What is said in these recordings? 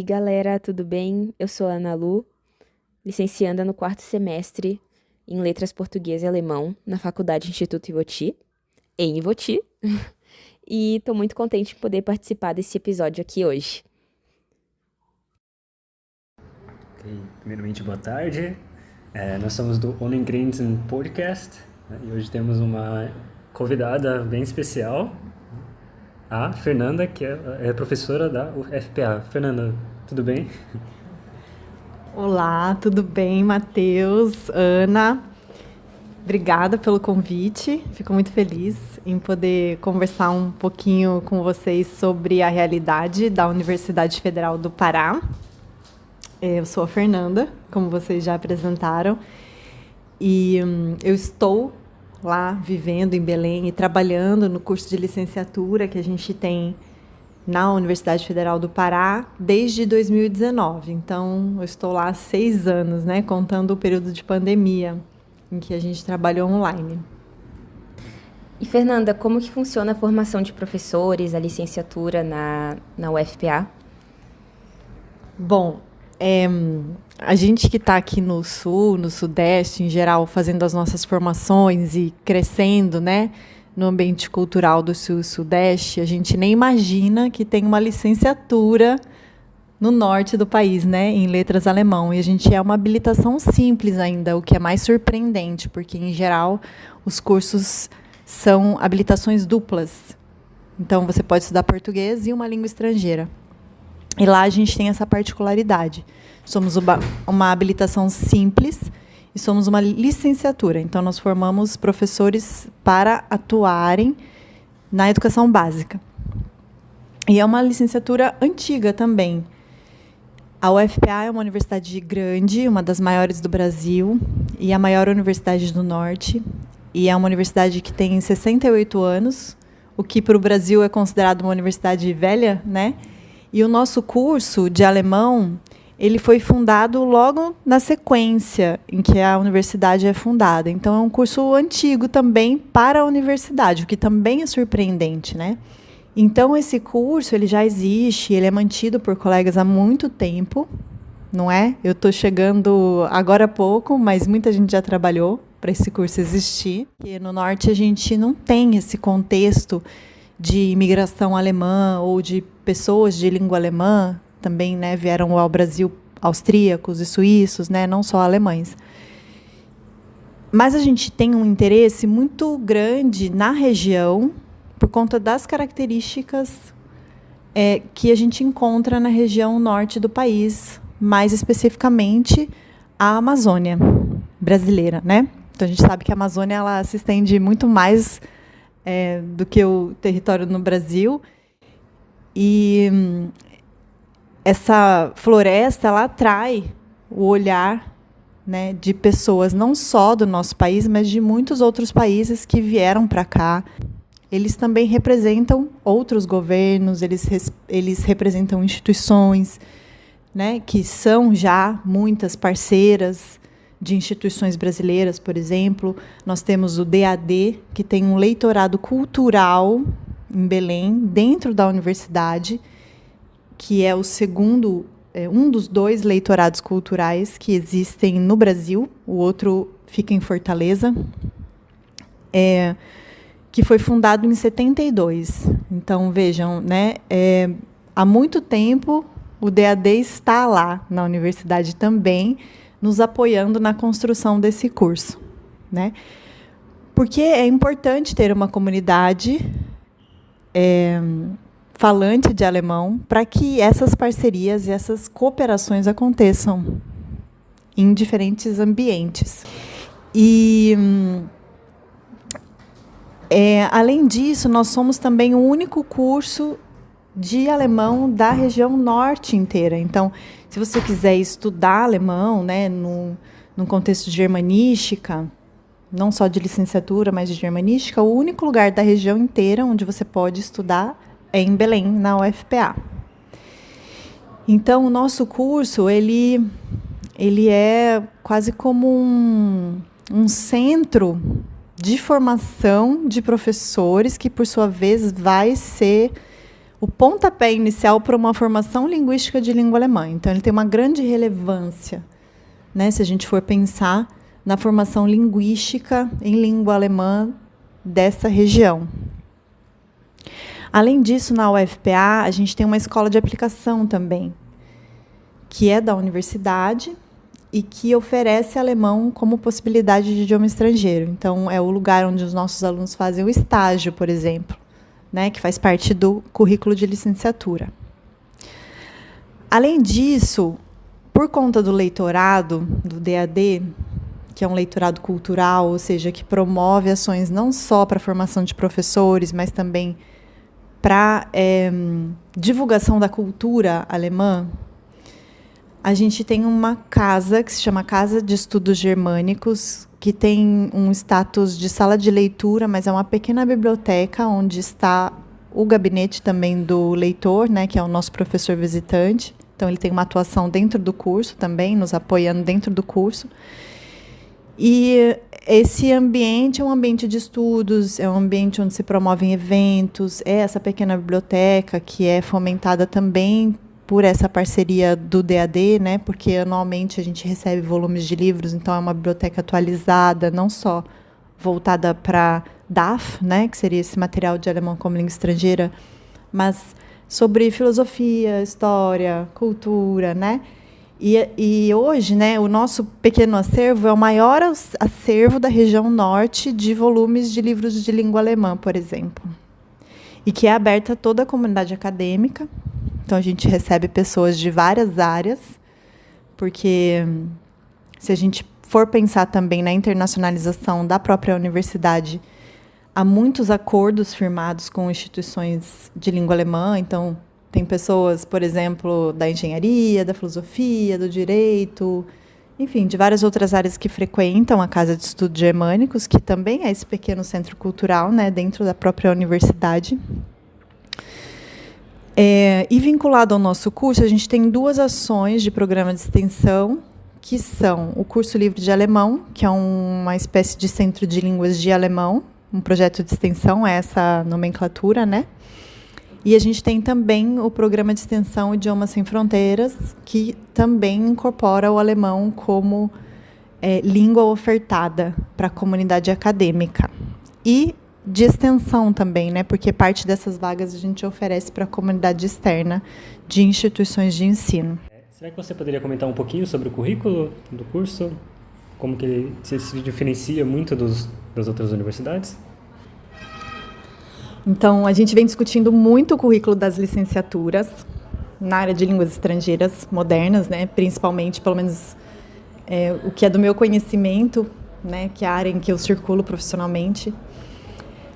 Galera, tudo bem? Eu sou a Ana Lu, licencianda no quarto semestre em Letras Português e Alemão na Faculdade Instituto Ivoti, em Ivoti, e tô muito contente em poder participar desse episódio aqui hoje. Ok, primeiramente, boa tarde. Nós somos do Ohne Grenzen Podcast, né, e hoje temos uma convidada bem especial, a Fernanda, que é professora da UFPA. Fernanda, tudo bem? Olá, tudo bem, Matheus, Ana? Obrigada pelo convite. Fico muito feliz em poder conversar um pouquinho com vocês sobre a realidade da Universidade Federal do Pará. Eu sou a Fernanda, como vocês já apresentaram, e eu estou lá vivendo em Belém e trabalhando no curso de licenciatura que a gente tem na Universidade Federal do Pará desde 2019. Então, eu estou lá há 6 anos, né, contando o período de pandemia em que a gente trabalhou online. E Fernanda, como que funciona a formação de professores, a licenciatura na UFPA? Bom, a gente que está aqui no Sul, no Sudeste, em geral, fazendo as nossas formações e crescendo, né, no ambiente cultural do Sul e Sudeste, a gente nem imagina que tem uma licenciatura no norte do país, né, em letras alemão. E a gente é uma habilitação simples ainda, o que é mais surpreendente, porque, em geral, os cursos são habilitações duplas. Então, você pode estudar português e uma língua estrangeira. E lá a gente tem essa particularidade. Somos uma habilitação simples e somos uma licenciatura. Então, nós formamos professores para atuarem na educação básica. E é uma licenciatura antiga também. A UFPA é uma universidade grande, uma das maiores do Brasil, e a maior universidade do Norte. E é uma universidade que tem 68 anos, o que para o Brasil é considerado uma universidade velha, né? E o nosso curso de alemão, ele foi fundado logo na sequência em que a universidade é fundada. Então, é um curso antigo também para a universidade, o que também é surpreendente, né? Então, esse curso ele já existe, ele é mantido por colegas há muito tempo, não é? Eu estou chegando agora há pouco, mas muita gente já trabalhou para esse curso existir. E no Norte a gente não tem esse contexto de imigração alemã ou de pessoas de língua alemã, também, né, vieram ao Brasil austríacos e suíços, né, não só alemães. Mas a gente tem um interesse muito grande na região por conta das características que a gente encontra na região norte do país, mais especificamente a Amazônia brasileira, né? Então a gente sabe que a Amazônia ela se estende muito mais do que o território no Brasil. E essa floresta ela atrai o olhar, né, de pessoas não só do nosso país, mas de muitos outros países que vieram para cá. Eles também representam outros governos, eles representam instituições, né, que são já muitas parceiras de instituições brasileiras, por exemplo. Nós temos o DAD, que tem um leitorado cultural em Belém, dentro da universidade, que é o segundo, um dos 2 leitorados culturais que existem no Brasil, o outro fica em Fortaleza, que foi fundado em 72. Então, vejam, né, há muito tempo o DAD está lá na universidade também, nos apoiando na construção desse curso, né? Porque é importante ter uma comunidade falante de alemão para que essas parcerias e essas cooperações aconteçam em diferentes ambientes. E, além disso, nós somos também o único curso de alemão da região norte inteira. Então, se você quiser estudar alemão, né, num contexto de germanística, não só de licenciatura, mas de germanística, o único lugar da região inteira onde você pode estudar é em Belém, na UFPA. Então, o nosso curso ele é quase como um centro de formação de professores que, por sua vez, vai ser o pontapé inicial para uma formação linguística de língua alemã. Então, ele tem uma grande relevância, né, se a gente for pensar na formação linguística em língua alemã dessa região. Além disso, na UFPA, a gente tem uma escola de aplicação também, que é da universidade e que oferece alemão como possibilidade de idioma estrangeiro. Então, é o lugar onde os nossos alunos fazem o estágio, por exemplo, né, que faz parte do currículo de licenciatura. Além disso, por conta do leitorado, do DAD, que é um leitorado cultural, ou seja, que promove ações não só para a formação de professores, mas também para divulgação da cultura alemã, a gente tem uma casa que se chama Casa de Estudos Germânicos, que tem um status de sala de leitura, mas é uma pequena biblioteca onde está o gabinete também do leitor, né, que é o nosso professor visitante. Então, ele tem uma atuação dentro do curso também, nos apoiando dentro do curso. E esse ambiente é um ambiente de estudos, é um ambiente onde se promovem eventos, é essa pequena biblioteca que é fomentada também por essa parceria do DAD, né, porque anualmente a gente recebe volumes de livros, então é uma biblioteca atualizada, não só voltada para DAF, né, que seria esse material de alemão como língua estrangeira, mas sobre filosofia, história, cultura, né? E hoje, né, o nosso pequeno acervo é o maior acervo da região norte de volumes de livros de língua alemã, por exemplo, e que é aberta a toda a comunidade acadêmica. Então, a gente recebe pessoas de várias áreas, porque se a gente for pensar também na internacionalização da própria universidade, há muitos acordos firmados com instituições de língua alemã. Então, tem pessoas, por exemplo, da engenharia, da filosofia, do direito, enfim, de várias outras áreas que frequentam a Casa de Estudos Germânicos, que também é esse pequeno centro cultural, né, dentro da própria universidade. E vinculado ao nosso curso, a gente tem 2 ações de programa de extensão, que são o curso livre de alemão, que é uma espécie de centro de línguas de alemão, um projeto de extensão, é essa nomenclatura, né? E a gente tem também o programa de extensão Idiomas Sem Fronteiras, que também incorpora o alemão como língua ofertada para a comunidade acadêmica. E de extensão também, né? Porque parte dessas vagas a gente oferece para a comunidade externa de instituições de ensino. Será que você poderia comentar um pouquinho sobre o currículo do curso? Como que ele se diferencia muito das outras universidades? Então, a gente vem discutindo muito o currículo das licenciaturas na área de línguas estrangeiras modernas, né? Principalmente, pelo menos, o que é do meu conhecimento, né? Que é a área em que eu circulo profissionalmente.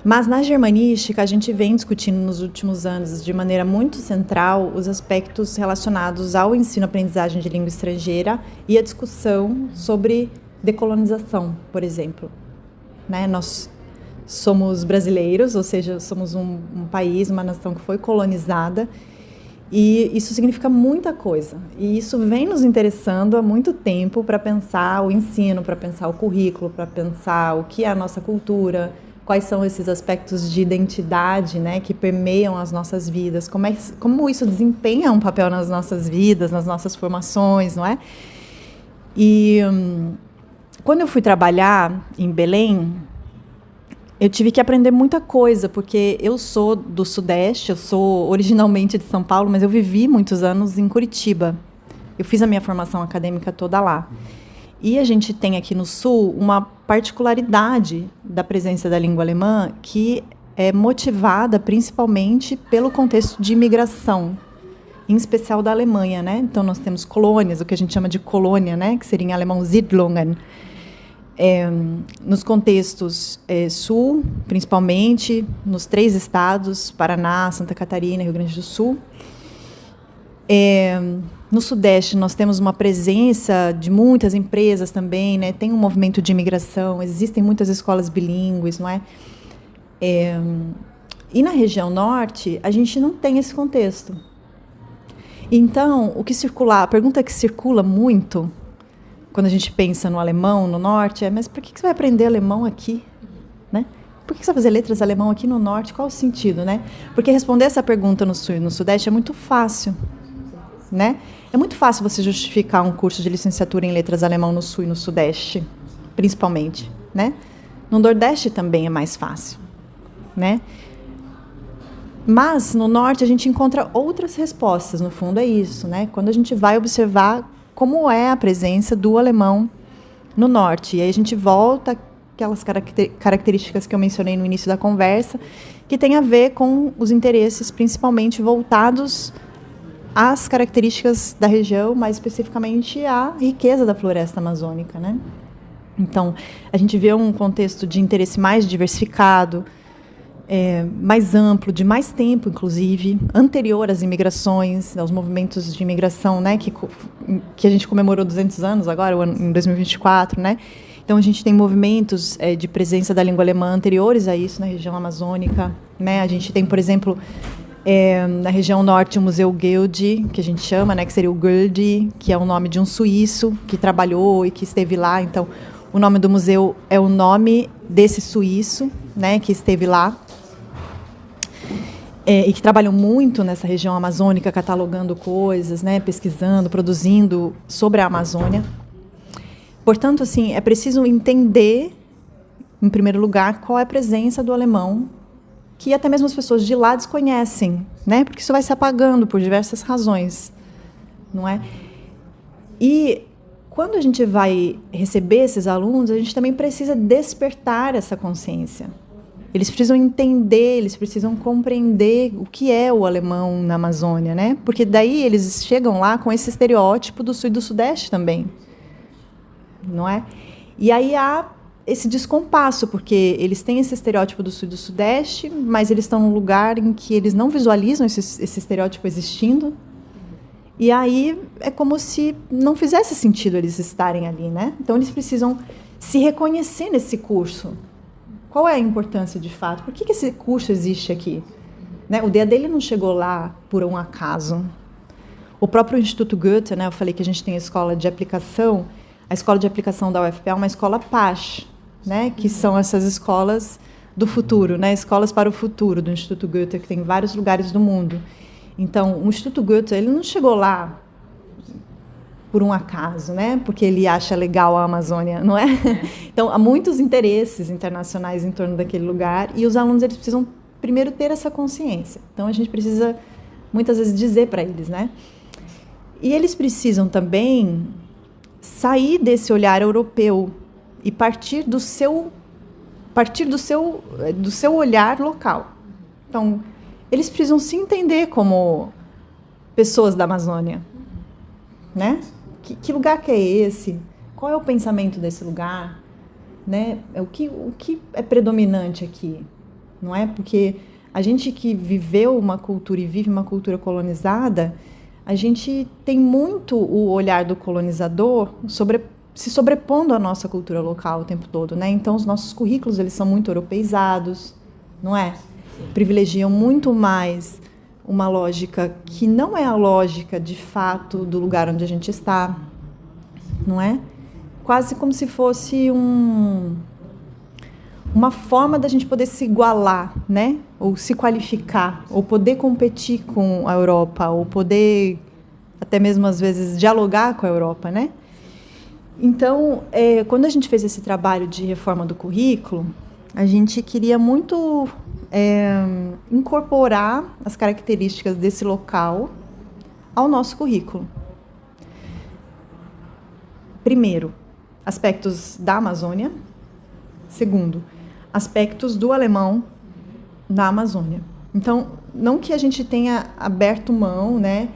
Mas na germanística, a gente vem discutindo nos últimos anos, de maneira muito central, os aspectos relacionados ao ensino-aprendizagem de língua estrangeira e a discussão sobre decolonização, por exemplo. Né? Nós somos brasileiros, ou seja, somos um país, uma nação que foi colonizada, e isso significa muita coisa. E isso vem nos interessando há muito tempo para pensar o ensino, para pensar o currículo, para pensar o que é a nossa cultura, quais são esses aspectos de identidade, né, que permeiam as nossas vidas, como isso desempenha um papel nas nossas vidas, nas nossas formações, não é? E quando eu fui trabalhar em Belém, eu tive que aprender muita coisa, porque eu sou do Sudeste, eu sou originalmente de São Paulo, mas eu vivi muitos anos em Curitiba. Eu fiz a minha formação acadêmica toda lá. E a gente tem aqui no Sul uma particularidade da presença da língua alemã que é motivada principalmente pelo contexto de imigração, em especial da Alemanha, né? Então, nós temos colônias, o que a gente chama de colônia, né? Que seria em alemão Siedlungen. Nos contextos Sul, principalmente, nos 3 estados, Paraná, Santa Catarina e Rio Grande do Sul. No Sudeste, nós temos uma presença de muitas empresas também, né? Tem um movimento de imigração, existem muitas escolas bilíngues, não é? E na região Norte, a gente não tem esse contexto. Então, a pergunta que circula muito, quando a gente pensa no alemão, no Norte, mas por que você vai aprender alemão aqui? Né? por que você vai fazer letras alemão aqui no norte? Qual o sentido, né? Porque responder essa pergunta no sul e no sudeste é muito fácil, né? É muito fácil você justificar um curso de licenciatura em letras alemão no sul e no sudeste, principalmente, né? No nordeste também é mais fácil, né? Mas no norte a gente encontra outras respostas, no fundo é isso, né? Quando a gente vai observar como é a presença do alemão no norte, e aí a gente volta aquelas características que eu mencionei no início da conversa, que tem a ver com os interesses principalmente voltados às características da região, mais especificamente à riqueza da floresta amazônica, né? Então, a gente vê um contexto de interesse mais diversificado, mais amplo, de mais tempo, inclusive, anterior às imigrações, aos movimentos de imigração, né, que a gente comemorou 200 anos agora, em 2024, né? Então, a gente tem movimentos de presença da língua alemã anteriores a isso na região amazônica, né? A gente tem, por exemplo, na região norte, o Museu Goethe, que a gente chama, né, que seria o Goethe, que é o nome de um suíço que trabalhou e que esteve lá. Então, o nome do museu é o nome desse suíço, né, que esteve lá. E que trabalham muito nessa região amazônica, catalogando coisas, né, pesquisando, produzindo sobre a Amazônia. Portanto, assim, é preciso entender, em primeiro lugar, qual é a presença do alemão, que até mesmo as pessoas de lá desconhecem, né, porque isso vai se apagando por diversas razões, não é? E quando a gente vai receber esses alunos, a gente também precisa despertar essa consciência. Eles precisam entender, eles precisam compreender o que é o alemão na Amazônia, né? Porque daí eles chegam lá com esse estereótipo do sul e do sudeste também, não é? E aí há esse descompasso, porque eles têm esse estereótipo do sul e do sudeste, mas eles estão num lugar em que eles não visualizam esse estereótipo existindo. E aí é como se não fizesse sentido eles estarem ali, né? Então eles precisam se reconhecer nesse curso. Qual é a importância de fato? Por que esse curso existe aqui? Né? O dia dele não chegou lá por um acaso. O próprio Instituto Goethe, né? Eu falei que a gente tem a escola de aplicação. A escola de aplicação da UFPA é uma escola PAS, né? Que são essas escolas do futuro, né? Escolas para o futuro do Instituto Goethe, que tem em vários lugares do mundo. Então, o Instituto Goethe, ele não chegou lá por um acaso, né? Porque ele acha legal a Amazônia, não é? Então, há muitos interesses internacionais em torno daquele lugar e os alunos eles precisam primeiro ter essa consciência. Então, a gente precisa muitas vezes dizer para eles, né? E eles precisam também sair desse olhar europeu e partir do seu olhar local. Então, eles precisam se entender como pessoas da Amazônia, né? Que lugar que é esse? Qual é o pensamento desse lugar? Né? O que é predominante aqui? Não é? Porque a gente que viveu uma cultura e vive uma cultura colonizada, a gente tem muito o olhar do colonizador se sobrepondo à nossa cultura local o tempo todo, né? Então, os nossos currículos eles são muito europeizados, não é? Privilegiam muito mais uma lógica que não é a lógica, de fato, do lugar onde a gente está, não é? Quase como se fosse uma forma da gente poder se igualar, né? Ou se qualificar, ou poder competir com a Europa, ou poder, até mesmo às vezes, dialogar com a Europa, né? Então, quando a gente fez esse trabalho de reforma do currículo, a gente queria muito incorporar as características desse local ao nosso currículo. Primeiro, aspectos da Amazônia. Segundo, aspectos do alemão na Amazônia. Então, não que a gente tenha aberto mão, né,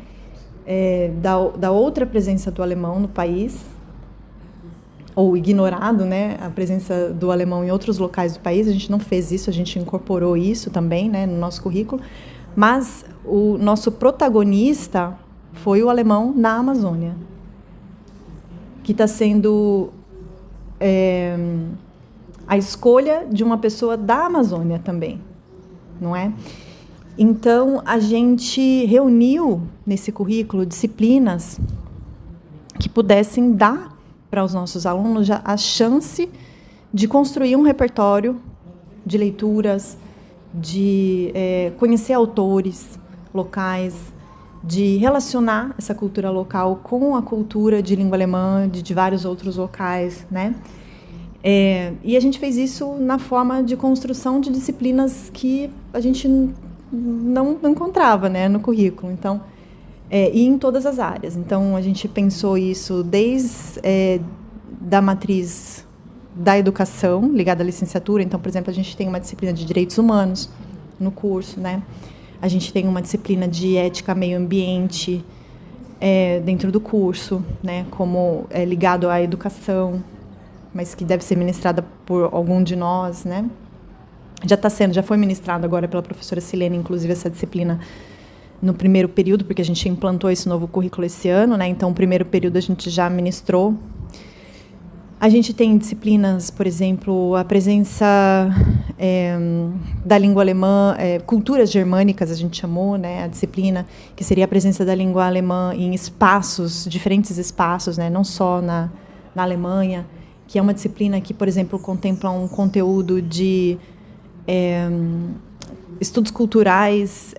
da outra presença do alemão no país, ou ignorado, né, a presença do alemão em outros locais do país. A gente não fez isso, a gente incorporou isso também, né, no nosso currículo, mas o nosso protagonista foi o alemão na Amazônia, que está sendo a escolha de uma pessoa da Amazônia também, não é? Então, a gente reuniu nesse currículo disciplinas que pudessem dar para os nossos alunos a chance de construir um repertório de leituras, de conhecer autores locais, de relacionar essa cultura local com a cultura de língua alemã de vários outros locais, né? E a gente fez isso na forma de construção de disciplinas que a gente não encontrava, né, no currículo. Então, e em todas as áreas. Então, a gente pensou isso desde da matriz da educação, ligada à licenciatura. Então, por exemplo, a gente tem uma disciplina de direitos humanos no curso, né? A gente tem uma disciplina de ética meio ambiente dentro do curso, né? Como ligado à educação, mas que deve ser ministrada por algum de nós, né? Já foi ministrado agora pela professora Silene, inclusive, essa disciplina no primeiro período, porque a gente implantou esse novo currículo esse ano, né? Então, o primeiro período a gente já ministrou. A gente tem disciplinas, por exemplo, a presença da língua alemã, culturas germânicas, a gente chamou, né, a disciplina, que seria a presença da língua alemã em diferentes espaços, né, não só na Alemanha, que é uma disciplina que, por exemplo, contempla um conteúdo de estudos culturais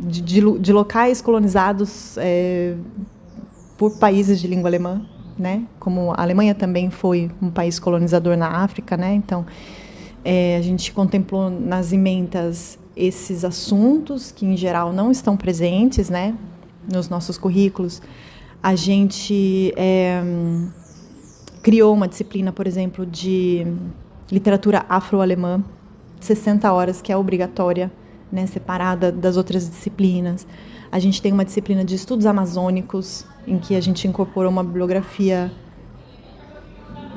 de locais colonizados por países de língua alemã, né? Como a Alemanha também foi um país colonizador na África, né? Então, a gente contemplou nas ementas esses assuntos que, em geral, não estão presentes, né, nos nossos currículos. A gente criou uma disciplina, por exemplo, de literatura afro-alemã, 60 horas, que é obrigatória, né, separada das outras disciplinas. A gente tem uma disciplina de estudos amazônicos, em que a gente incorporou uma bibliografia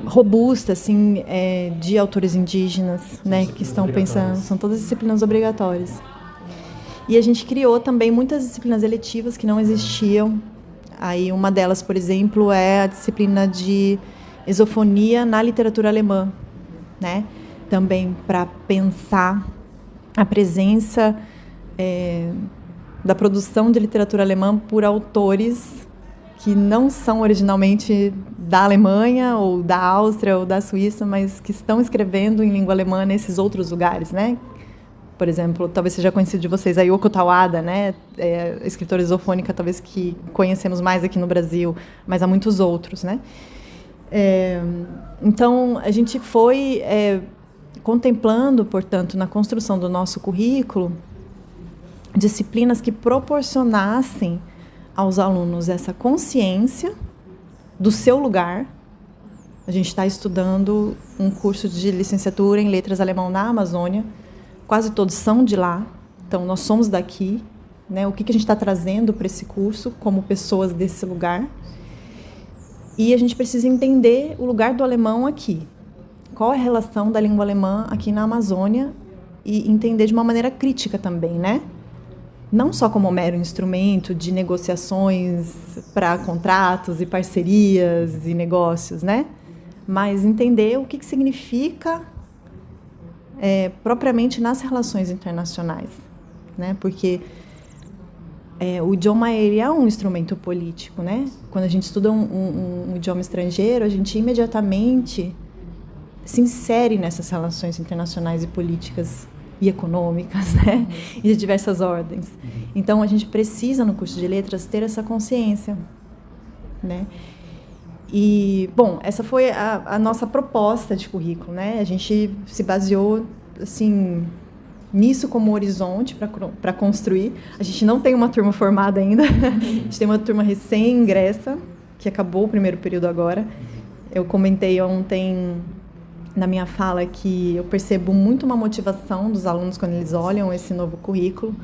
robusta, assim, de autores indígenas, né, que estão pensando, são todas disciplinas obrigatórias. E a gente criou também muitas disciplinas eletivas que não existiam. Aí uma delas, por exemplo, é a disciplina de esofonia na literatura alemã, né? Também para pensar a presença da produção de literatura alemã por autores que não são originalmente da Alemanha ou da Áustria ou da Suíça, mas que estão escrevendo em língua alemã nesses outros lugares, né? Por exemplo, talvez seja conhecido de vocês a Yoko Tawada, né? Escritora esofônica, talvez que conhecemos mais aqui no Brasil, mas há muitos outros, né? Então, a gente foi contemplando, portanto, na construção do nosso currículo, disciplinas que proporcionassem aos alunos essa consciência do seu lugar. A gente está estudando um curso de licenciatura em letras alemão na Amazônia, quase todos são de lá, então nós somos daqui, né? O que a gente está trazendo para esse curso como pessoas desse lugar, e a gente precisa entender o lugar do alemão aqui, qual é a relação da língua alemã aqui na Amazônia, e entender de uma maneira crítica também, né? Não só como mero instrumento de negociações para contratos e parcerias e negócios, né? Mas entender o que significa propriamente nas relações internacionais, né? Porque o idioma ele é um instrumento político, né? Quando a gente estuda um idioma estrangeiro, a gente imediatamente se insere nessas relações internacionais e políticas e econômicas, né? E de diversas ordens. Então, a gente precisa, no curso de letras, ter essa consciência, né? E, bom, essa foi a nossa proposta de currículo, né? A gente se baseou, assim, nisso como horizonte para construir. A gente não tem uma turma formada ainda. A gente tem uma turma recém-ingressa, que acabou o primeiro período agora. Eu comentei ontem na minha fala que eu percebo muito uma motivação dos alunos quando eles olham esse novo currículo,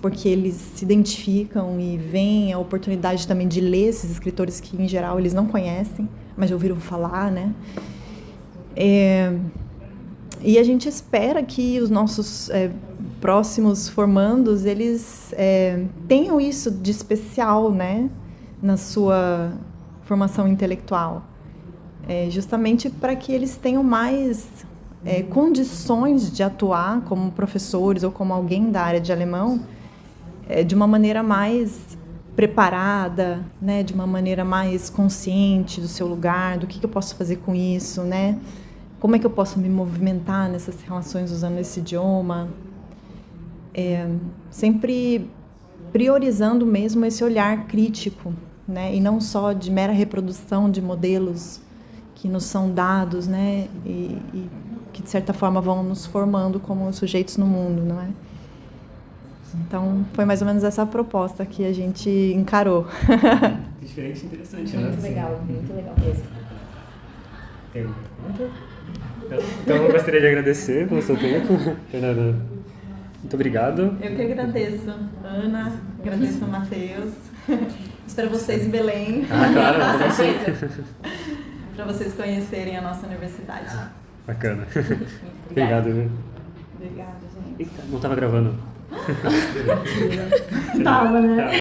porque eles se identificam e veem a oportunidade também de ler esses escritores que, em geral, eles não conhecem, mas já ouviram falar, né? E a gente espera que os nossos próximos formandos, eles tenham isso de especial, né, na sua formação intelectual. Justamente para que eles tenham mais condições de atuar como professores ou como alguém da área de alemão de uma maneira mais preparada, né, de uma maneira mais consciente do seu lugar, do que eu posso fazer com isso, né, como é que eu posso me movimentar nessas relações usando esse idioma. Sempre priorizando mesmo esse olhar crítico, né? E não só de mera reprodução de modelos que nos são dados, né? E que de certa forma vão nos formando como sujeitos no mundo, não é? Então foi mais ou menos essa a proposta que a gente encarou. Diferente e interessante, né? Muito legal mesmo. Tem. Então eu gostaria de agradecer pelo seu tempo, Fernanda. Muito obrigado. Eu que agradeço, Ana, agradeço a Matheus. Espero vocês em Belém. Claro, Com certeza. Para vocês conhecerem a nossa universidade. Bacana. Obrigado. Viu? Obrigada, gente. Eita, não estava gravando. Tava, né?